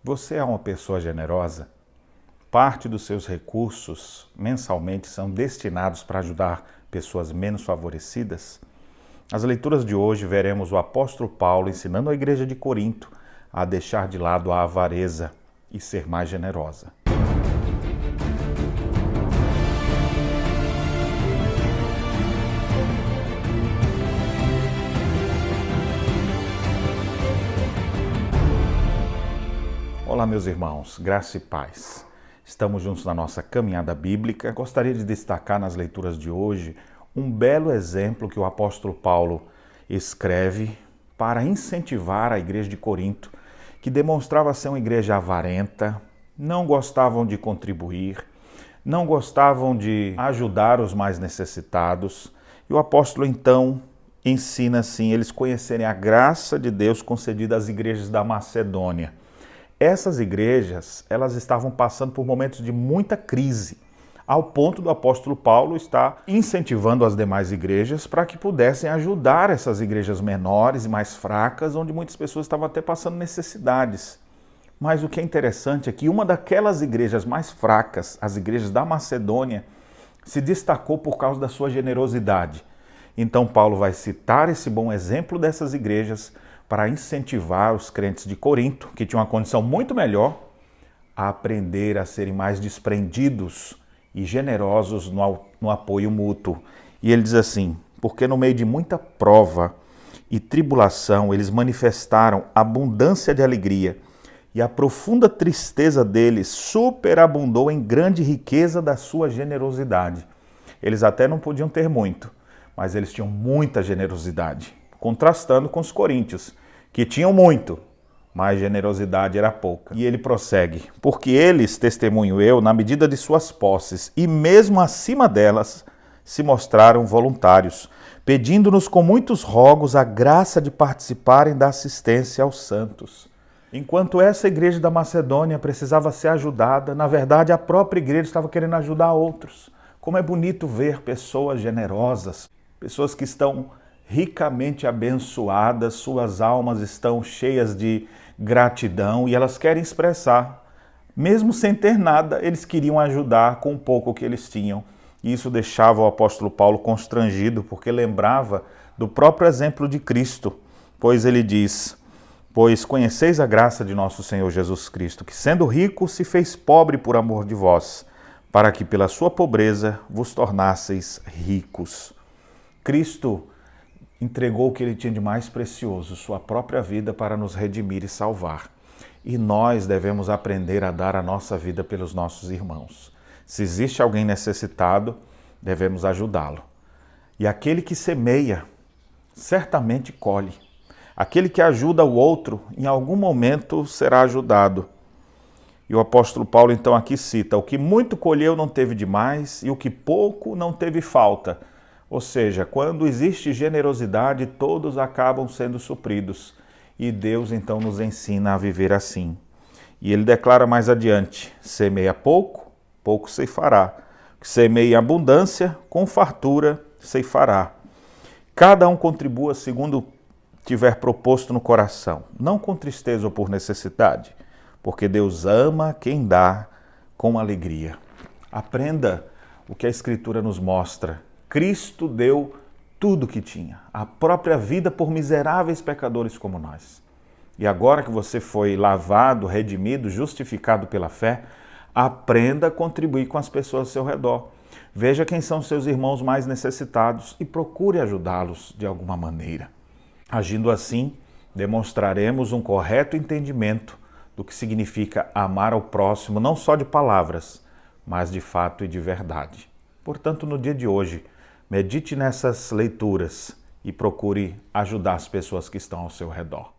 Você é uma pessoa generosa? Parte dos seus recursos mensalmente são destinados para ajudar pessoas menos favorecidas? Nas leituras de hoje veremos o apóstolo Paulo ensinando a igreja de Corinto a deixar de lado a avareza e ser mais generosa. Olá, meus irmãos, graça e paz. Estamos juntos na nossa caminhada bíblica. Gostaria de destacar nas leituras de hoje um belo exemplo que o apóstolo Paulo escreve para incentivar a igreja de Corinto, que demonstrava ser uma igreja avarenta, não gostavam de contribuir, não gostavam de ajudar os mais necessitados. E o apóstolo então ensina assim eles conhecerem a graça de Deus concedida às igrejas da Macedônia. Essas igrejas, elas estavam passando por momentos de muita crise, ao ponto do apóstolo Paulo estar incentivando as demais igrejas para que pudessem ajudar essas igrejas menores e mais fracas, onde muitas pessoas estavam até passando necessidades. Mas o que é interessante é que uma daquelas igrejas mais fracas, as igrejas da Macedônia, se destacou por causa da sua generosidade. Então Paulo vai citar esse bom exemplo dessas igrejas para incentivar os crentes de Corinto, que tinham uma condição muito melhor, a aprender a serem mais desprendidos e generosos no apoio mútuo. E ele diz assim: porque no meio de muita prova e tribulação, eles manifestaram abundância de alegria, e a profunda tristeza deles superabundou em grande riqueza da sua generosidade. Eles até não podiam ter muito, mas eles tinham muita generosidade, contrastando com os coríntios, que tinham muito, mas generosidade era pouca. E ele prossegue: porque eles, testemunho eu, na medida de suas posses, e mesmo acima delas, se mostraram voluntários, pedindo-nos com muitos rogos a graça de participarem da assistência aos santos. Enquanto essa igreja da Macedônia precisava ser ajudada, na verdade a própria igreja estava querendo ajudar outros. Como é bonito ver pessoas generosas, pessoas que estão ricamente abençoadas, suas almas estão cheias de gratidão e elas querem expressar. Mesmo sem ter nada, eles queriam ajudar com o pouco que eles tinham. E isso deixava o apóstolo Paulo constrangido, porque lembrava do próprio exemplo de Cristo, pois ele diz: pois conheceis a graça de nosso Senhor Jesus Cristo, que sendo rico se fez pobre por amor de vós, para que pela sua pobreza vos tornasseis ricos. Cristo entregou o que ele tinha de mais precioso, sua própria vida, para nos redimir e salvar. E nós devemos aprender a dar a nossa vida pelos nossos irmãos. Se existe alguém necessitado, devemos ajudá-lo. E aquele que semeia, certamente colhe. Aquele que ajuda o outro, em algum momento será ajudado. E o apóstolo Paulo então aqui cita: o que muito colheu não teve demais, e o que pouco não teve falta. Ou seja, quando existe generosidade, todos acabam sendo supridos. E Deus então nos ensina a viver assim. E ele declara mais adiante: semeia pouco, pouco ceifará. Semeia abundância, com fartura ceifará. Cada um contribua segundo tiver proposto no coração, não com tristeza ou por necessidade, porque Deus ama quem dá com alegria. Aprenda o que a Escritura nos mostra. Cristo deu tudo o que tinha, a própria vida por miseráveis pecadores como nós. E agora que você foi lavado, redimido, justificado pela fé, aprenda a contribuir com as pessoas ao seu redor. Veja quem são seus irmãos mais necessitados e procure ajudá-los de alguma maneira. Agindo assim, demonstraremos um correto entendimento do que significa amar ao próximo, não só de palavras, mas de fato e de verdade. Portanto, no dia de hoje, medite nessas leituras e procure ajudar as pessoas que estão ao seu redor.